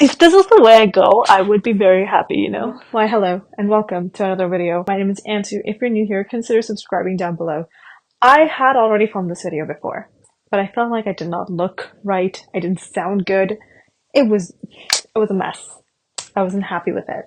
If this is the way I go, I would be very happy, you know? Why, hello, and welcome to another video. My name is Ansu. If you're new here, consider subscribing down below. I had already filmed this video before, but I felt like I did not look right. I didn't sound good. It was a mess. I wasn't happy with it.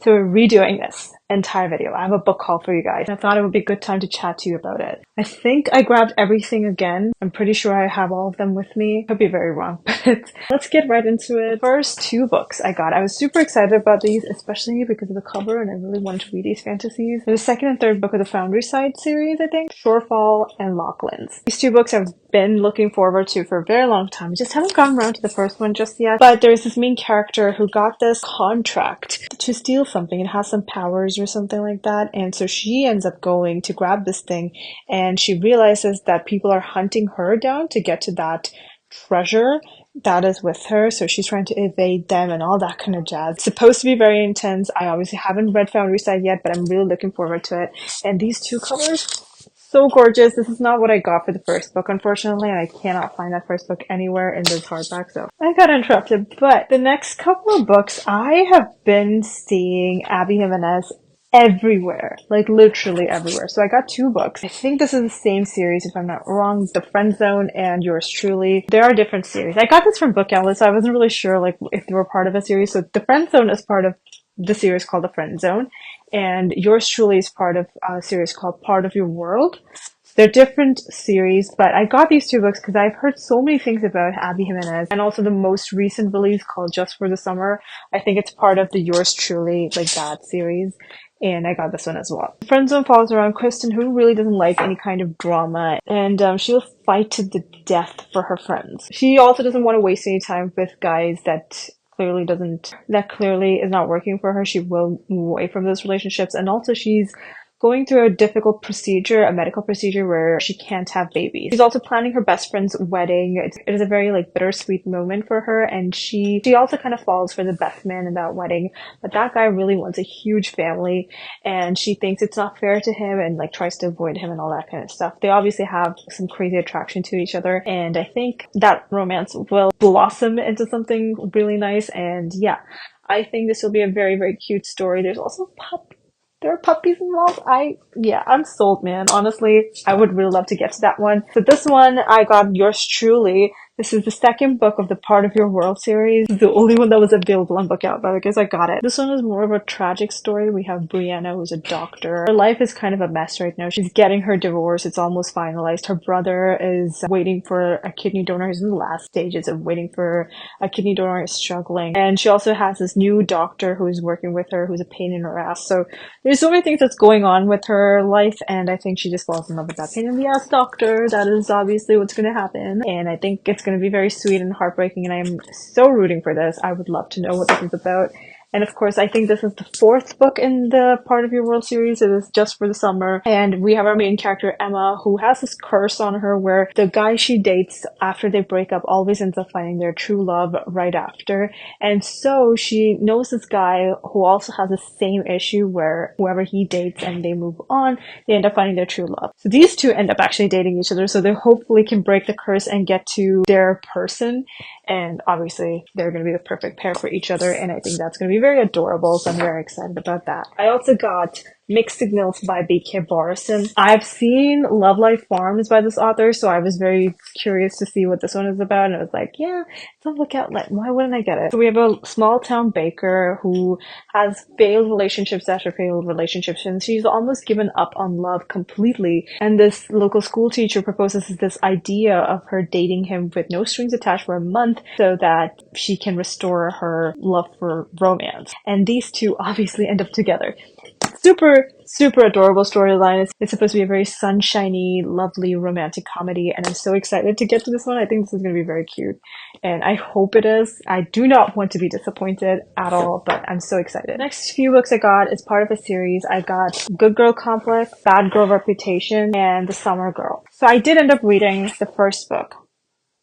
So we're redoing this entire video. I have a book haul for you guys. I thought it would be a good time to chat to you about it. I think I grabbed everything again. I'm pretty sure I have all of them with me. Could be very wrong, but let's get right into it. First two books I got. I was super excited about these, especially because of the cover, and I really wanted to read these fantasies. The second and third book of the Foundry Side series, I think. Shorefall and Locklands. These two books I've been looking forward to for a very long time. I just haven't gotten around to the first one just yet. But there's this main character who got this contract to steal something. It has some powers or something like that. And so she ends up going to grab this thing, and she realizes that people are hunting her down to get to that treasure that is with her. So she's trying to evade them and all that kind of jazz. It's supposed to be very intense. I obviously haven't read Foundry Side yet, but I'm really looking forward to it. And these two covers, so gorgeous. This is not what I got for the first book, unfortunately, and I cannot find that first book anywhere in this hardback, so I got interrupted. But the next couple of books, I have been seeing Abby Jimenez everywhere, like literally everywhere. So I got two books. I think this is the same series, if I'm not wrong, The Friend Zone and Yours Truly. There are different series. I got this from Book Outlet, so I wasn't really sure like if they were part of a series. So The Friend Zone is part of the series called The Friend Zone, and Yours Truly is part of a series called Part of Your World. They're different series, but I got these two books because I've heard so many things about Abby Jimenez, and also the most recent release called Just for the Summer. I think it's part of the Yours Truly, like that series, and I got this one as well. Friend Zone follows around Kristen, who really doesn't like any kind of drama, and she'll fight to the death for her friends. She also doesn't want to waste any time with guys that clearly is not working for her. She will move away from those relationships, and also she's going through a difficult procedure, a medical procedure where she can't have babies. She's also planning her best friend's wedding. It is a very like bittersweet moment for her, and she also kind of falls for the best man in that wedding, but that guy really wants a huge family, and she thinks it's not fair to him and like tries to avoid him and all that kind of stuff. They obviously have some crazy attraction to each other, and I think that romance will blossom into something really nice. And yeah, I think this will be a very, very cute story. There's also there are puppies involved. I'm sold, man. Honestly, I would really love to get to that one. So this one, I got Yours Truly. This is the second book of the Part of Your World series. It's the only one that was available on Book Out, but I guess I got it. This one is more of a tragic story. We have Brianna, who's a doctor. Her life is kind of a mess right now. She's getting her divorce. It's almost finalized. Her brother is waiting for a kidney donor. He's in the last stages of waiting for a kidney donor. He's struggling. And she also has this new doctor who is working with her, who's a pain in her ass. So there's so many things that's going on with her life, and I think she just falls in love with that pain in the ass doctor. That is obviously what's going to happen. And I think it's going to be very sweet and heartbreaking, and I'm so rooting for this. I would love to know what this is about. And of course, I think this is the fourth book in the Part of Your World series. It is Just for the Summer. And we have our main character, Emma, who has this curse on her where the guy she dates after they break up always ends up finding their true love right after. And so she knows this guy who also has the same issue where whoever he dates and they move on, they end up finding their true love. So these two end up actually dating each other, so they hopefully can break the curse and get to their person. And obviously, they're going to be the perfect pair for each other, and I think that's going to be very adorable, so I'm very excited about that. I also got Mixed Signals by B.K. Borison. I've seen Love Life Farms by this author, so I was very curious to see what this one is about, and I was like, yeah, it's on Book Outlet. Why wouldn't I get it? So we have a small town baker who has failed relationships after failed relationships, and she's almost given up on love completely. And this local school teacher proposes this idea of her dating him with no strings attached for a month so that she can restore her love for romance. And these two obviously end up together. Super adorable storyline. It's supposed to be a very sunshiny, lovely romantic comedy, and I'm so excited to get to this one. I think this is going to be very cute, and I hope it is. I do not want to be disappointed at all, but I'm so excited. Next few books I got is part of a series. I got Good Girl Complex, Bad Girl Reputation, and The Summer Girl. So I did end up reading the first book.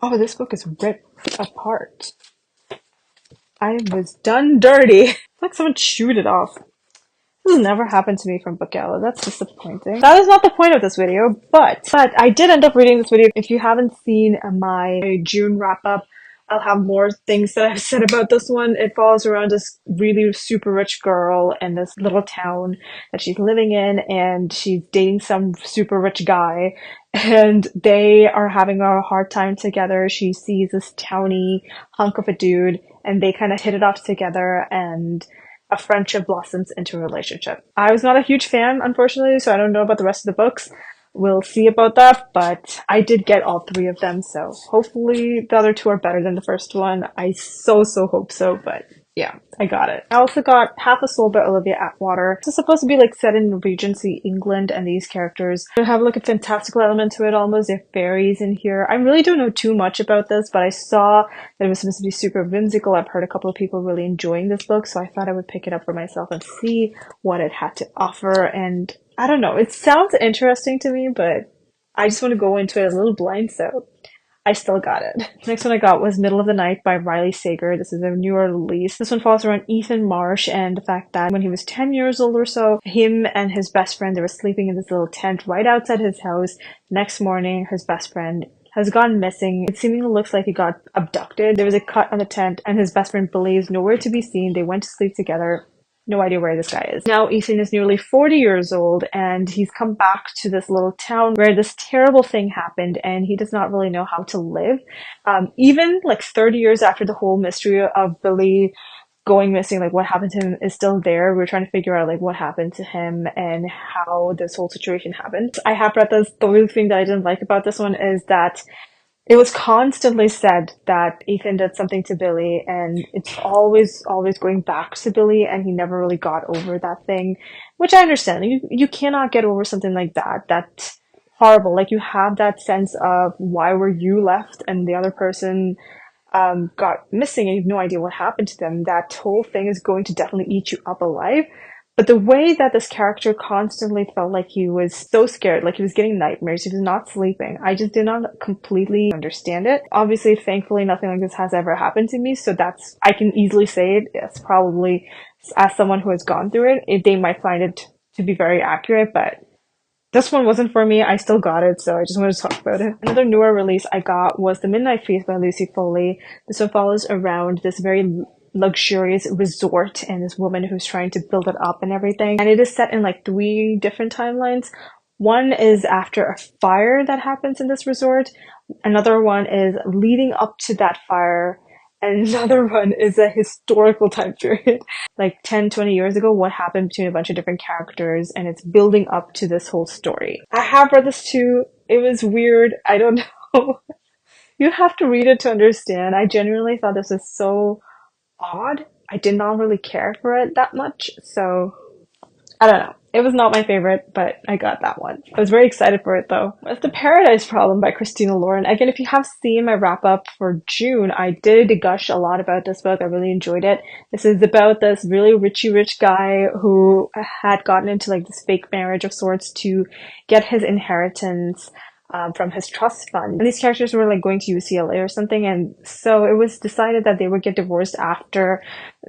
Oh, this book is ripped apart. I was done dirty. It's like someone chewed it off. This has never happened to me from Book Outlet. That's disappointing. That is not the point of this video, but I did end up reading this video. If you haven't seen my June wrap-up, I'll have more things that I've said about this one. It follows around this really super rich girl in this little town that she's living in, and she's dating some super rich guy, and they are having a hard time together. She sees this towny hunk of a dude, and they kind of hit it off together, and a friendship blossoms into a relationship. I was not a huge fan, unfortunately, so I don't know about the rest of the books. We'll see about that, but I did get all three of them, so hopefully the other two are better than the first one. I so hope so, but yeah, I got it. I also got Half a Soul by Olivia Atwater. This is supposed to be like set in Regency England, and these characters have like a fantastical element to it almost. There are fairies in here. I really don't know too much about this, but I saw that it was supposed to be super whimsical. I've heard a couple of people really enjoying this book, so I thought I would pick it up for myself and see what it had to offer. And I don't know, it sounds interesting to me, but I just want to go into it a little blind, so I still got it. Next one I got was Middle of the Night by Riley Sager. This is a newer release. This one follows around Ethan Marsh and the fact that when he was 10 years old or so, him and his best friend, they were sleeping in this little tent right outside his house. Next morning, his best friend has gone missing. It seemingly looks like he got abducted. There was a cut on the tent, and his best friend believes nowhere to be seen. They went to sleep together. No idea where this guy is. Now Ethan is nearly 40 years old, and he's come back to this little town where this terrible thing happened, and he does not really know how to live. Even like 30 years after the whole mystery of Billy going missing, like what happened to him is still there. We're trying to figure out like what happened to him and how this whole situation happened. I have read this. The only thing that I didn't like about this one is that it was constantly said that Ethan did something to Billy, and it's always going back to Billy, and he never really got over that thing, which I understand. You cannot get over something like that. That's horrible. Like, you have that sense of why were you left and the other person got missing and you have no idea what happened to them. That whole thing is going to definitely eat you up alive. But the way that this character constantly felt like he was so scared, like he was getting nightmares, he was not sleeping, I just did not completely understand it. Obviously, thankfully, nothing like this has ever happened to me, so I can easily say it. It's probably, as someone who has gone through it, they might find it to be very accurate, but this one wasn't for me. I still got it, so I just wanted to talk about it. Another newer release I got was The Midnight Feast by Lucy Foley. This one follows around this very luxurious resort and this woman who's trying to build it up and everything. And it is set in like 3 different timelines. One is after a fire that happens in this resort. Another one is leading up to that fire. And another one is a historical time period, like 10, 20 years ago, what happened between a bunch of different characters, and it's building up to this whole story. I have read this too. It was weird. I don't know. You have to read it to understand. I genuinely thought this was so odd. I did not really care for it that much, so I don't know. It was not my favorite, but I got that one. I was very excited for it though. It's The Paradise Problem by Christina Lauren. Again, if you have seen my wrap up for June, I did gush a lot about this book. I really enjoyed it. This is about this really rich guy who had gotten into like this fake marriage of sorts to get his inheritance from his trust fund. And these characters were like going to UCLA or something, and so it was decided that they would get divorced after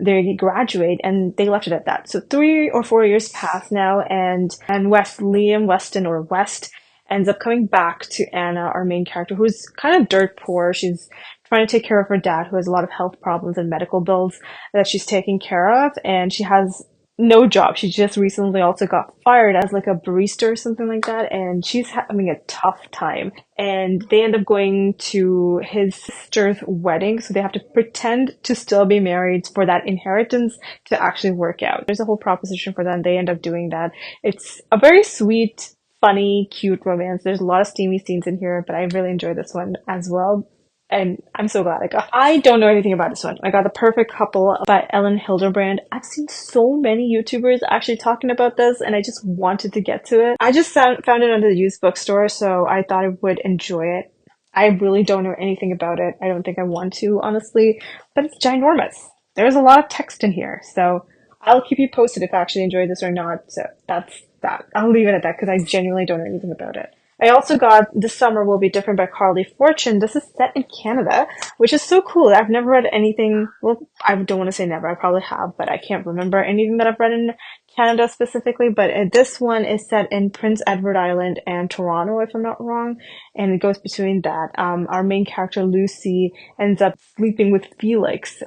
they graduate, and they left it at that. So 3 or 4 years pass now, and Liam Weston, or West, ends up coming back to Anna, our main character, who's kind of dirt poor. She's trying to take care of her dad, who has a lot of health problems and medical bills that she's taking care of, and she has no job. She just recently also got fired as like a barista or something like that, and she's having a tough time. And they end up going to his sister's wedding, so they have to pretend to still be married for that inheritance to actually work out. There's a whole proposition for them. They end up doing that. It's a very sweet, funny, cute romance. There's a lot of steamy scenes in here, but I really enjoyed this one as well. And I'm so glad I got. I don't know anything about this one. I got The Perfect Couple by Ellen Hilderbrand. I've seen so many YouTubers actually talking about this, and I just wanted to get to it. I just found it under the used bookstore, so I thought I would enjoy it. I really don't know anything about it. I don't think I want to, honestly, but it's ginormous. There's a lot of text in here, so I'll keep you posted if I actually enjoy this or not. So that's that. I'll leave it at that because I genuinely don't know anything about it. I also got This Summer Will Be Different by Carly Fortune. This is set in Canada, which is so cool. I've never read anything, well, I don't want to say never, I probably have, but I can't remember anything that I've read in Canada specifically, but this one is set in Prince Edward Island and Toronto, if I'm not wrong, and it goes between that. Our main character, Lucy, ends up sleeping with Felix,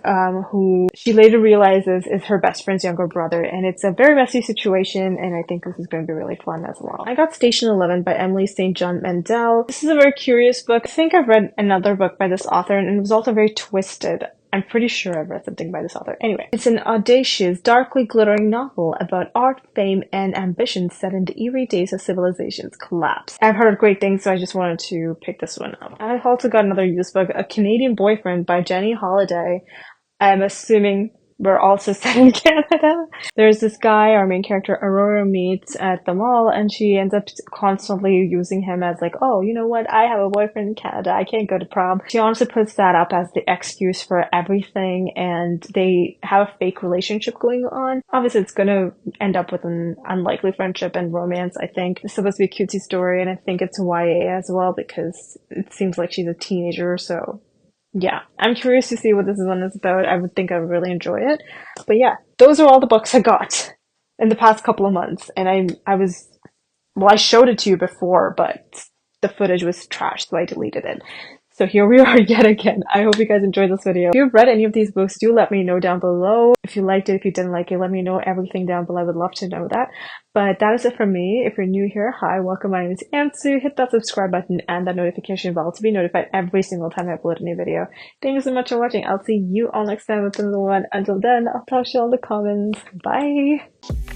who she later realizes is her best friend's younger brother, and it's a very messy situation, and I think this is going to be really fun as well. I got Station 11 by Emily St. John Mandel. This is a very curious book. I think I've read another book by this author, and it was also very twisted. I'm pretty sure I've read something by this author. Anyway, it's an audacious, darkly glittering novel about art, fame, and ambition set in the eerie days of civilization's collapse. I've heard great things, so I just wanted to pick this one up. I've also got another used book, A Canadian Boyfriend by Jenny Holiday. I'm assuming we're also set in Canada. There's this guy our main character Aurora meets at the mall, and she ends up constantly using him as like, oh, you know what, I have a boyfriend in Canada, I can't go to prom. She honestly puts that up as the excuse for everything, and they have a fake relationship going on. Obviously it's gonna end up with an unlikely friendship and romance, I think. It's supposed to be a cutesy story, and I think it's YA as well because it seems like she's a teenager, so yeah, I'm curious to see what this one is about. I would think I would really enjoy it. But yeah, those are all the books I got in the past couple of months. And I showed it to you before, but the footage was trash, so I deleted it. So here we are yet again. I hope you guys enjoyed this video. If you've read any of these books, do let me know down below. If you liked it, if you didn't like it, let me know everything down below. I would love to know that. But that is it from me. If you're new here, hi, welcome. My name is Ansu. Hit that subscribe button and that notification bell to be notified every single time I upload a new video. Thank you so much for watching. I'll see you all next time with another one. Until then, I'll talk to you all in the comments. Bye!